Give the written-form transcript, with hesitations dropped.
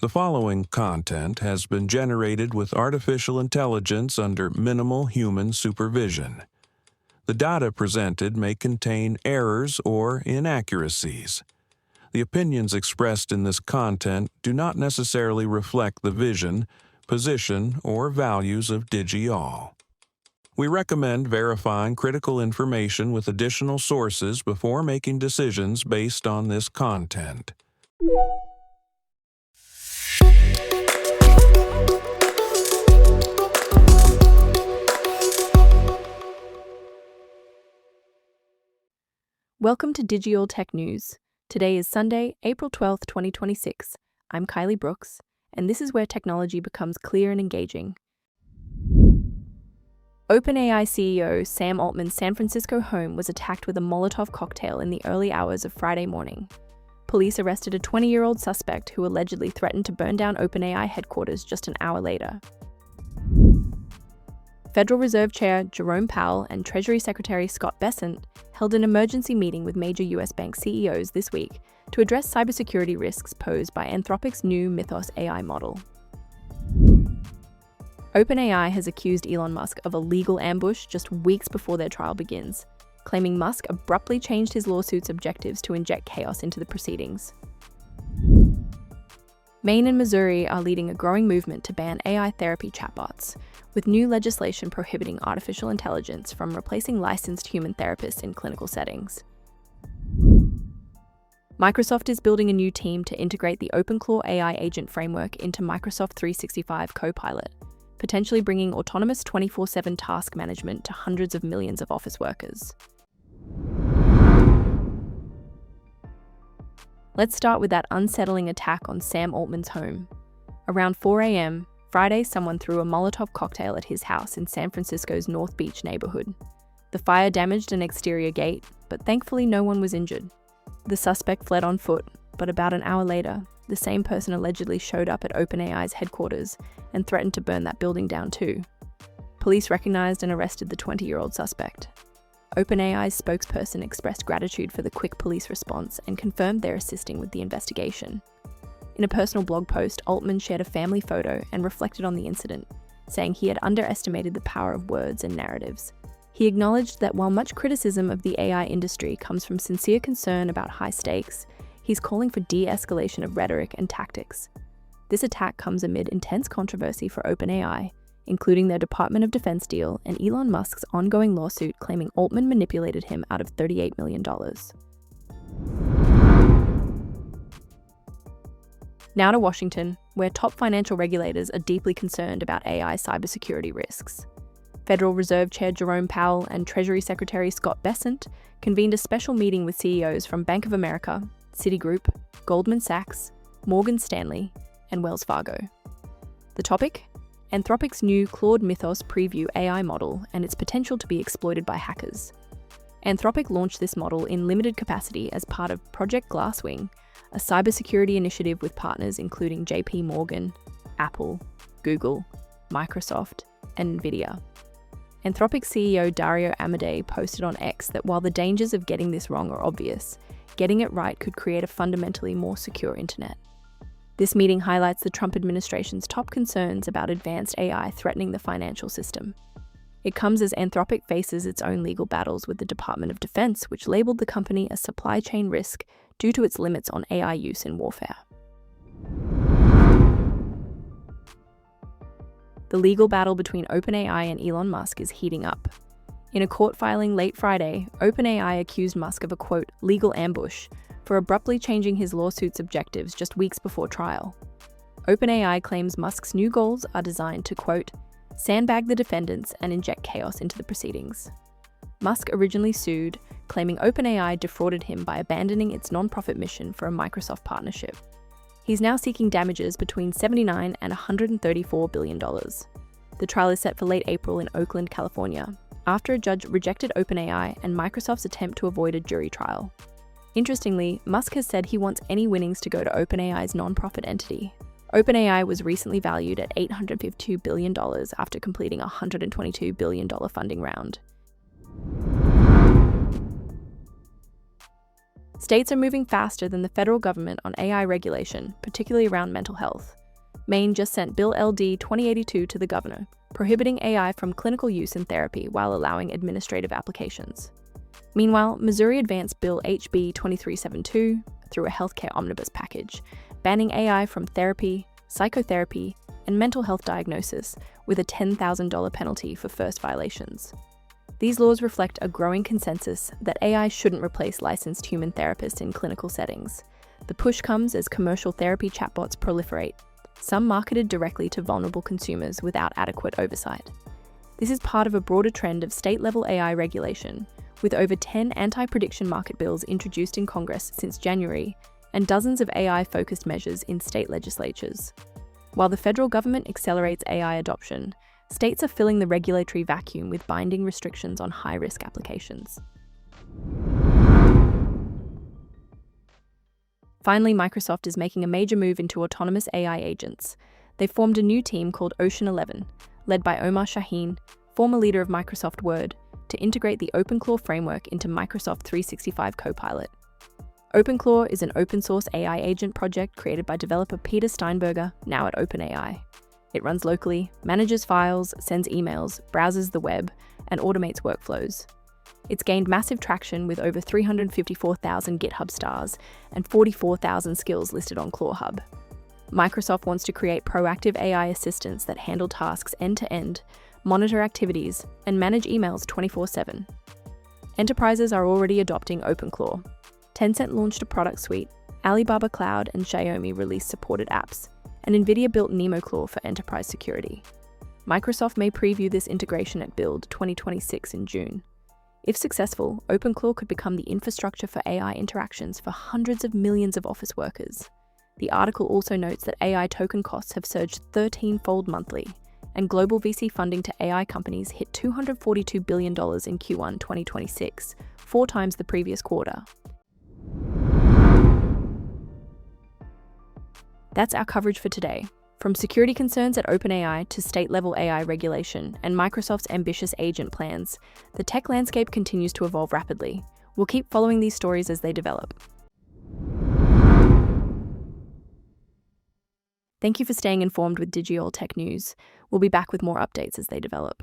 The following content has been generated with artificial intelligence under minimal human supervision. The data presented may contain errors or inaccuracies. The opinions expressed in this content do not necessarily reflect the vision, position, or values of DigiAll. We recommend verifying critical information with additional sources before making decisions based on this content. Welcome to DigiAll Tech News. Today is Sunday, April 12th, 2026. I'm Kylie Brooks, and this is where technology becomes clear and engaging. OpenAI CEO Sam Altman's San Francisco home was attacked with a Molotov cocktail in the early hours of Friday morning. Police arrested a 20-year-old suspect who allegedly threatened to burn down OpenAI headquarters just an hour later. Federal Reserve Chair Jerome Powell and Treasury Secretary Scott Bessent held an emergency meeting with major U.S. bank CEOs this week to address cybersecurity risks posed by Anthropic's new Mythos AI model. OpenAI has accused Elon Musk of a legal ambush just weeks before their trial begins, claiming Musk abruptly changed his lawsuit's objectives to inject chaos into the proceedings. Maine and Missouri are leading a growing movement to ban AI therapy chatbots, with new legislation prohibiting artificial intelligence from replacing licensed human therapists in clinical settings. Microsoft is building a new team to integrate the OpenClaw AI agent framework into Microsoft 365 Copilot, potentially bringing autonomous 24/7 task management to hundreds of millions of office workers. Let's start with that unsettling attack on Sam Altman's home. Around 4 a.m. Friday, someone threw a Molotov cocktail at his house in San Francisco's North Beach neighborhood. The fire damaged an exterior gate, but thankfully no one was injured. The suspect fled on foot, but about an hour later, the same person allegedly showed up at OpenAI's headquarters and threatened to burn that building down too. Police recognized and arrested the 20-year-old suspect. OpenAI's spokesperson expressed gratitude for the quick police response and confirmed they're assisting with the investigation. In a personal blog post, Altman shared a family photo and reflected on the incident, saying he had underestimated the power of words and narratives. He acknowledged that while much criticism of the AI industry comes from sincere concern about high stakes, he's calling for de-escalation of rhetoric and tactics. This attack comes amid intense controversy for OpenAI, including their Department of Defense deal and Elon Musk's ongoing lawsuit claiming Altman manipulated him out of $38 million. Now to Washington, where top financial regulators are deeply concerned about AI cybersecurity risks. Federal Reserve Chair Jerome Powell and Treasury Secretary Scott Bessent convened a special meeting with CEOs from Bank of America, Citigroup, Goldman Sachs, Morgan Stanley, and Wells Fargo. The topic? Anthropic's new Claude Mythos preview AI model and its potential to be exploited by hackers. Anthropic launched this model in limited capacity as part of Project Glasswing, a cybersecurity initiative with partners including JP Morgan, Apple, Google, Microsoft, and Nvidia. Anthropic CEO Dario Amodei posted on X that while the dangers of getting this wrong are obvious, getting it right could create a fundamentally more secure internet. This meeting highlights the Trump administration's top concerns about advanced AI threatening the financial system. It comes as Anthropic faces its own legal battles with the Department of Defense, which labeled the company a supply chain risk due to its limits on AI use in warfare. The legal battle between OpenAI and Elon Musk is heating up. In a court filing late Friday, OpenAI accused Musk of a, quote, legal ambush for abruptly changing his lawsuit's objectives just weeks before trial. OpenAI claims Musk's new goals are designed to, quote, sandbag the defendants and inject chaos into the proceedings. Musk originally sued, claiming OpenAI defrauded him by abandoning its nonprofit mission for a Microsoft partnership. He's now seeking damages between $79 and $134 billion. The trial is set for late April in Oakland, California, after a judge rejected OpenAI and Microsoft's attempt to avoid a jury trial. Interestingly, Musk has said he wants any winnings to go to OpenAI's nonprofit entity. OpenAI was recently valued at $852 billion after completing a $122 billion funding round. States are moving faster than the federal government on AI regulation, particularly around mental health. Maine just sent Bill LD 2082 to the governor, prohibiting AI from clinical use in therapy while allowing administrative applications. Meanwhile, Missouri advanced Bill HB 2372 through a healthcare omnibus package, banning AI from therapy, psychotherapy, and mental health diagnosis, with a $10,000 penalty for first violations. These laws reflect a growing consensus that AI shouldn't replace licensed human therapists in clinical settings. The push comes as commercial therapy chatbots proliferate, some marketed directly to vulnerable consumers without adequate oversight. This is part of a broader trend of state-level AI regulation, with over 10 anti-prediction market bills introduced in Congress since January and dozens of AI-focused measures in state legislatures. While the federal government accelerates AI adoption, states are filling the regulatory vacuum with binding restrictions on high-risk applications. Finally, Microsoft is making a major move into autonomous AI agents. They've formed a new team called Ocean 11, led by Omar Shaheen, former leader of Microsoft Word, to integrate the OpenClaw framework into Microsoft 365 Copilot. OpenClaw is an open-source AI agent project created by developer Peter Steinberger, now at OpenAI. It runs locally, manages files, sends emails, browses the web, and automates workflows. It's gained massive traction with over 354,000 GitHub stars and 44,000 skills listed on ClawHub. Microsoft wants to create proactive AI assistants that handle tasks end-to-end, monitor activities, and manage emails 24/7. Enterprises are already adopting OpenClaw. Tencent launched a product suite, Alibaba Cloud and Xiaomi released supported apps, and NVIDIA built NemoClaw for enterprise security. Microsoft may preview this integration at Build 2026 in June. If successful, OpenClaw could become the infrastructure for AI interactions for hundreds of millions of office workers. The article also notes that AI token costs have surged 13-fold monthly, and global VC funding to AI companies hit $242 billion in Q1 2026, 4 times the previous quarter. That's our coverage for today. From security concerns at OpenAI to state-level AI regulation and Microsoft's ambitious agent plans, the tech landscape continues to evolve rapidly. We'll keep following these stories as they develop. Thank you for staying informed with Digital Tech News. We'll be back with more updates as they develop.